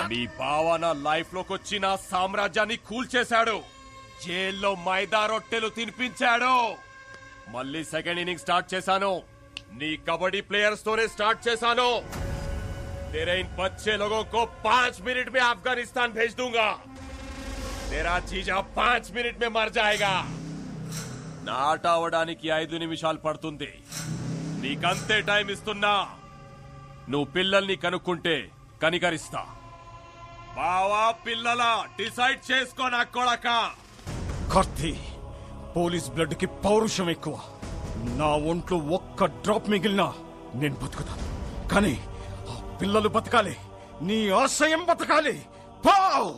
మీ బావ నా లైఫ్ లోకి వచ్చి నా సామ్రాజ్యాన్ని కూల్చేశాడు. జైల్లో మైదా రొట్టెలు తినిపించాడు. మళ్ళీ సెకండ్ ఇన్నింగ్ స్టార్ట్ చేశాను. నీ కబడ్డీ ప్లేయర్స్ తోనే స్టార్ట్ చేశాను. तेरे इन बच्चे लोगों को 5 मिनट में अफगानिस्तान भेज दूंगा. तेरा जीजा 5 मिनट में मर जाएगा. నా ఆట అవడానికి 5 నిమిషాలు పడుతుంది. నీకంతే టైం ఇస్తున్నా. నువ్వు పిల్లల్ని కనుక్కుంటే కనికరిస్తా. బావా పిల్లల డిసైడ్ చేసుకో నా కొడక. కార్తీ, పోలీస్ బ్లడ్ కి పౌరుషం ఎక్కువ. నా ఒంట్లో ఒక్క డ్రాప్ మిగిలినా నేను బతుకుతాను. కానీ ఆ పిల్లలు బతకాలి. నీ ఆశయం బతకాలి. Pav!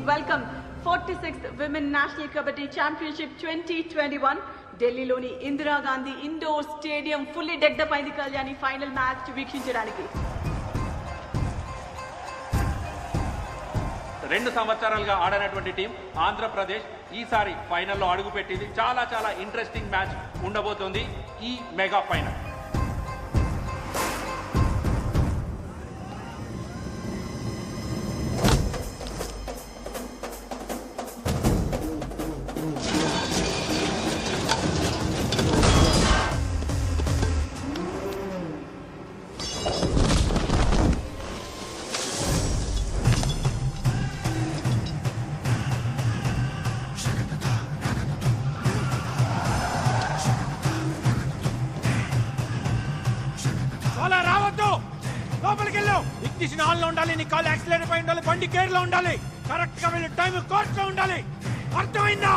Welcome 46th Women National Kabaddi Championship 2021 ఢిల్లీలోని Indira Gandhi indoor stadium fully decked up అయింది కళ్యాణి ఫైనల్ మ్యాచ్ వీక్షించడానికి. 2 సంవత్సరాలుగా ఆడనటువంటి టీం ఆంధ్రప్రదేశ్ ఈసారి ఫైనల్లో అడుగుపెట్టింది. చాలా చాలా ఇంట్రెస్టింగ్ మ్యాచ్ ఉండబోతోంది ఈ మెగా ఫైనల్. ఇగ్నిషన్ ఆన్ లో ఉండాలి. నీ కాల్ యాక్సిలరేటర్ పై ఉండాలి. బండి గేర్ లో ఉండాలి. కరెక్ట్ గా వెళ్ళి టైం కోర్స్ లో ఉండాలి. అర్థమైందా?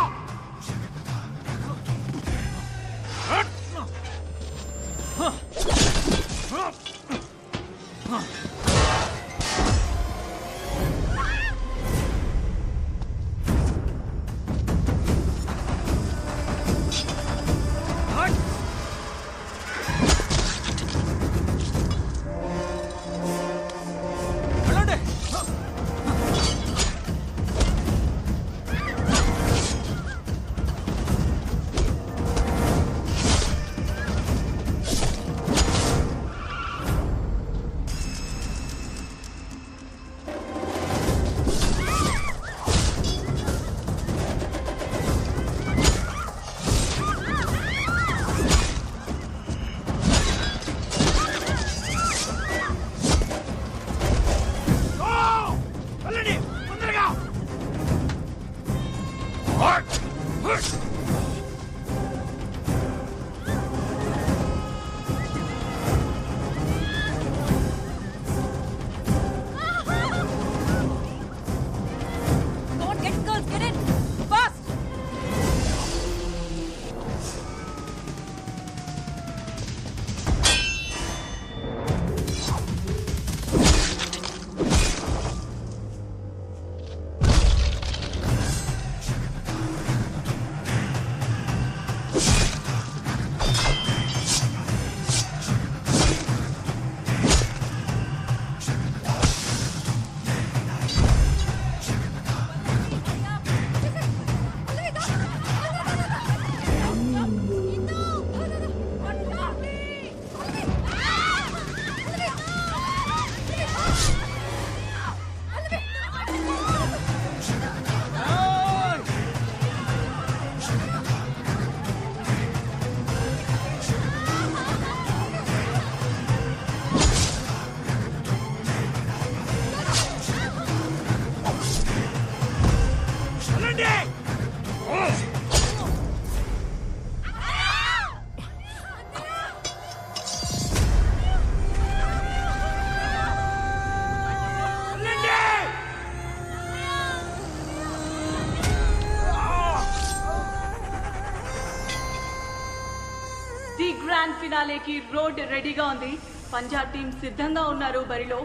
ది గ్రాండ్ ఫినాలేకి రోడ్ రెడీగా ఉంది. పంజాబ్ టీం సిద్ధంగా ఉన్నారు బరిలో.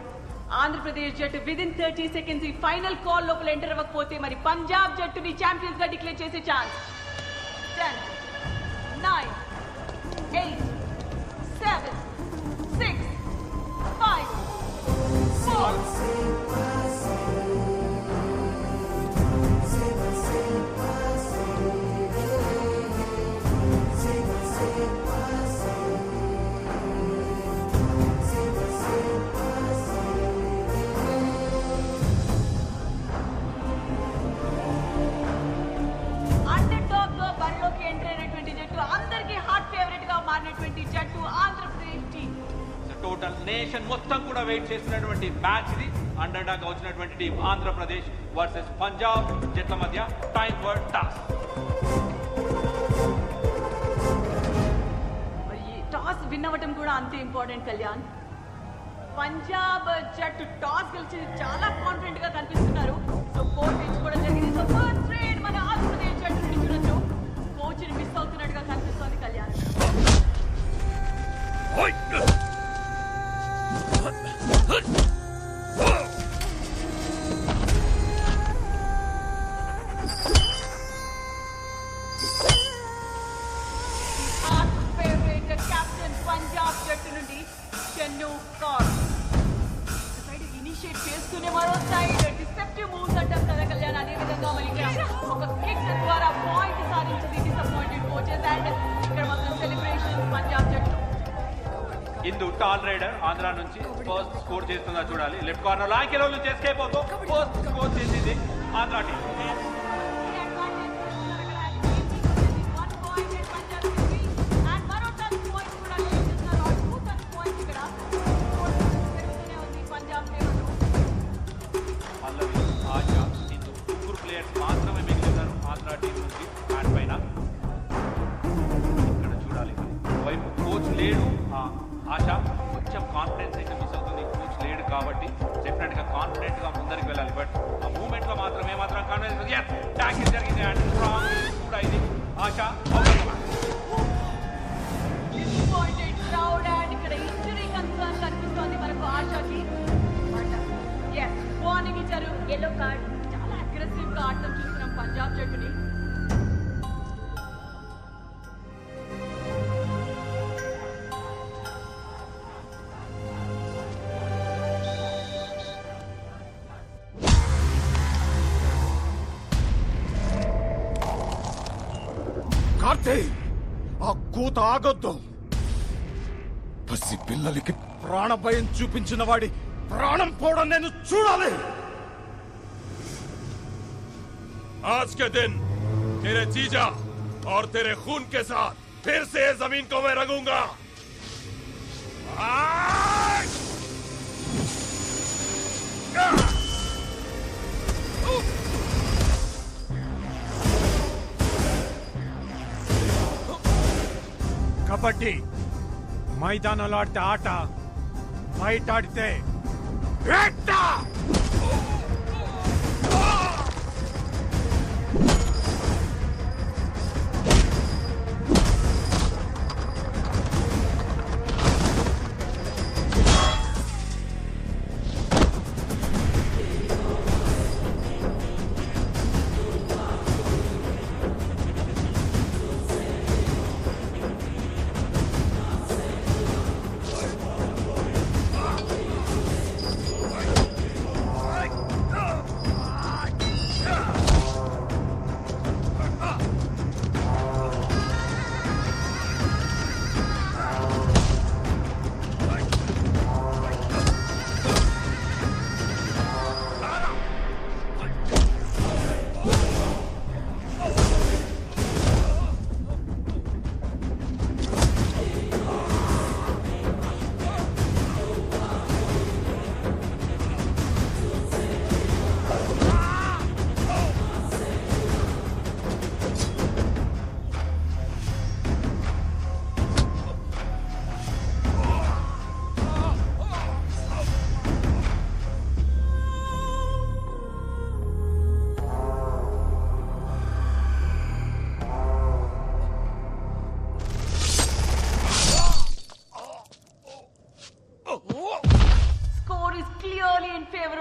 ఆంధ్రప్రదేశ్ జట్టు విదిన్ 30 సెకండ్స్ ఈ ఫైనల్ కాల్ లోపల ఎంటర్ అవ్వకపోతే మరి పంజాబ్ జట్టుని ఛాంపియన్స్ గా డిక్లేర్ చేసే ఛాన్స్. 10, 9, 8, 7, 6, 5, 4. టోటల్ నేషన్ మొత్తం కూడా వెయిట్ చేస్తున్నటువంటి మ్యాచ్ ఇది. అండర్ డాగ్ వచ్చినటువంటి టీం ఆంధ్రప్రదేశ్ వర్సెస్ పంజాబ్ జట్ల మధ్య time for toss. Toss win అవ్వటం కూడా అంతే ఇంపార్టెంట్ కళ్యాణ్. పంజాబ్ జట్టు టాస్ గెలిచి చాలా కాన్ఫిడెంట్ గా కనిపిస్తున్నారు. సో కోచ్ ఎంచుకోవడం జరిగింది. సో ఫస్ట్ ట్రేడ్ మన ఆంధ్రప్రదేశ్ జట్టు నుండి చూడొచ్చు. కోచ్ ని మిస్ అవుతున్నట్టుగా కనిపిస్తోంది కళ్యాణ్. పంజాబ్ జట్టు నుండి చెన్ను కార్ సైడ్ ఇనిషియేట్ చేస్తూనే మరో సైడ్ డిసెప్టివ్ మూవ్స్ అంటాం కదా కళ్యాణ్. అదే విధంగా మరి ఒక కిక్ ద్వారా పాయింట్ సాధించింది డిసప్పాయింటెడ్ కోచెస్. అండ్ ఇక్కడ మాత్రం సెలబ్రేషన్ పంజాబ్ జట్టు. ఇందు టాల్ రైడర్ ఆంధ్ర నుంచి ఫస్ట్ స్కోర్ చేస్తుందా చూడాలి. లెఫ్ట్ కార్నర్ లో ఆకిలో నుంచి ఎస్కేప్ అవుతూ ఫస్ట్ స్కోర్ చేసింది ఆంధ్ర టీం. మాత్రమే మిగిలినారు ఆంధ్ర టీం నుంచి బ్యాట్ పైన. ఇక్కడ చూడాలి వైపు కోచ్ లేడు. ఆశ కొంచెం కాన్ఫిడెన్స్ అయితే మిస్ అవుతుంది. కోచ్ లేడు కాబట్టి డెఫినెట్ గా కాన్ఫిడెంట్ గా ముందరికి వెళ్ళాలి. బట్ ఆ మూమెంట్ లో మాత్రం ఏమాత్రం కాన్ఫిడెన్స్ ట్యాకిల్ జరిగింది. అండ్ స్ట్రాంగ్ కూడా ఇది ఆశ. ఇక్కడ ఇంజరీ కన్సర్న్ కనిపిస్తోంది మనకు ఆశకి. వార్నింగ్ ఇచ్చారు, ఎల్లో కార్డ్. చాలా అగ్రెసివ్ గా ఆడటం చూస్తున్నాం పంజాబ్ జట్టుని. కార్తీ, ఆ కూత ఆగొద్దు. పసి పిల్లలకి ప్రాణభయం చూపించిన వాడి ప్రాణం పోవడం నేను చూడాలి. आज के दिन तेरे जीजा और तेरे खून के साथ फिर से जमीन को मैं रंगूंगा. కబడ్డీ మైదానంలో ఆడితే ఆట, బయట ఆడితే వేట.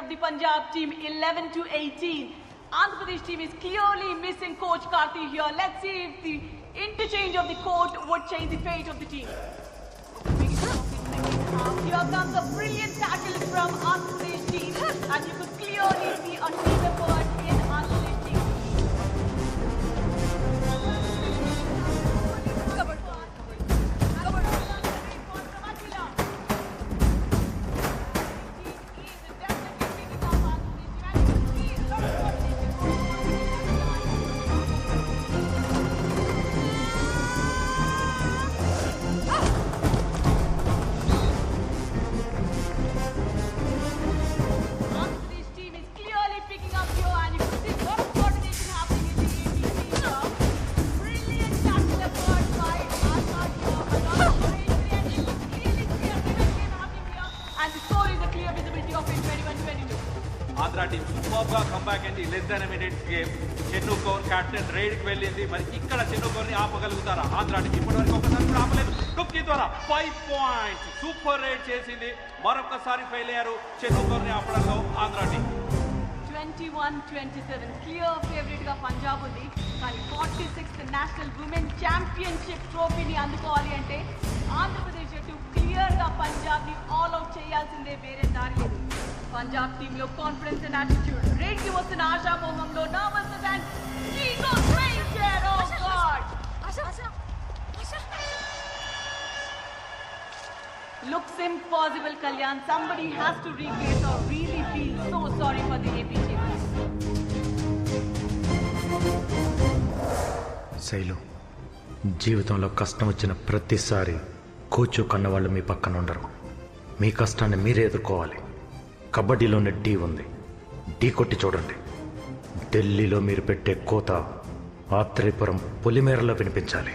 of the Punjab team 11-18. Andhra Pradesh team is clearly missing coach Karthi here. Let's see if the interchange of the court would change the fate of the team. Here comes a brilliant tackle from Andhra Pradesh team, and you could clearly see a team effort in Andhra Pradesh team. Andhra team super గా comeback అయింది. Less than minutes game. Chennu Kaur captain raid కి వెళ్ళింది. మరి ఇక్కడ చెన్ను కౌర్ ని ఆపగలుగుతారా Andhra team? ఇప్పటివరకు ఒకసారి కూడా ఆపలేదు. టుక్కి ద్వారా 5 పాయింట్స్ సూపర్ రైడ్ చేసింది. మరొకసారి ఫెయిల్ అయ్యారు చెన్ను కౌర్ ని ఆపడంలో ఆంధ్ర టీం. 21-27 క్లియర్ ఫేవరెట్ గా పంజాబ్ ఉంది. కానీ 46th నేషనల్ ఉమెన్ ఛాంపియన్షిప్ ట్రోఫీని అందుకోవాలి అంటే ఆంధ్రప్రదేశ్ జట్టు క్లియర్ గా పంజాబ్ ని ఆల్ అవుట్ చేయాల్సిందే, వేరే దారి లేదు. పంజాబ్ టీమ్ లో కాన్ఫిడెన్స్ అండ్ యాటిట్యూడ్, రేట్ కి వస్తున్న ఆశామోహంలో nervousness and ego strain there. Oh God, looks impossible, Kalyan. Somebody has to replace or really feel so sorry for the AP team. Shailu, జీవితంలో కష్టం వచ్చిన ప్రతిసారి కోచ్ కన్నవాళ్ళు మీ పక్కన ఉండరు. మీ కష్టాన్ని మీరే ఎదుర్కోవాలి. కబడ్డీలోనే ఢీ ఉంది, ఢీ కొట్టి చూడండి. ఢిల్లీలో మీరు పెట్టే కోత ఆత్రేయపురం పొలిమేరలో వినిపించాలి.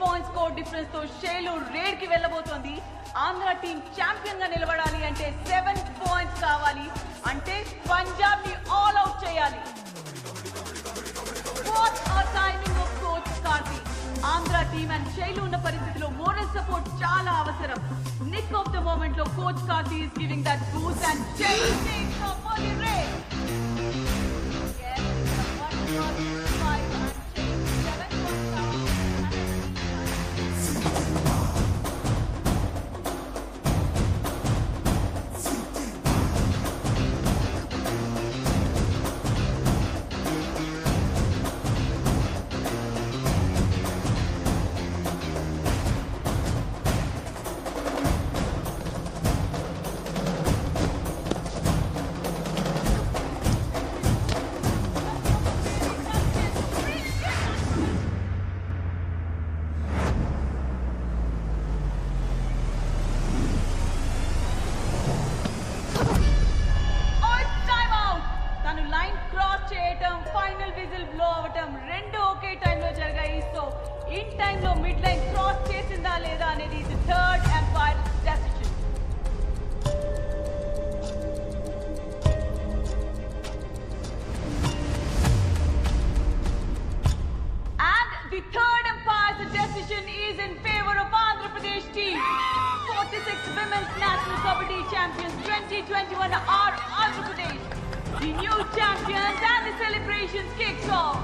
పాయింట్స్ స్కోర్ డిఫరెన్స్ తో షేలు రేడ్ కి వెళ్ళబోతోంది. ఆంధ్ర టీం ఛాంపియన్ గా నిలబడాలి అంటే 7 పాయింట్స్ కావాలి. అంటే పంజాబ్ ని ఆల్ అవుట్ చేయాలి. What a timing of coach Karthi. Andhra team and Shailu ఉన్న పరిస్థితిలో మోరల్ సపోర్ట్ చాలా అవసరం. నిక్ ఆఫ్ ద మూమెంట్ లో coach Karthi is giving that boost and Shailu takes off for the raid. రెండు ఒకే టైంలో జరిగాయి. సో ఇన్ టైంలో మిడ్ లైన్ క్రాస్ చేసిందా లేదా అనేది the third umpire decision. And the third empire's decision is in favor of Andhra Pradesh team. 46th Women's National Kabaddi Champions 2021 are Andhra Pradesh. The new champions and the celebrations kicks off.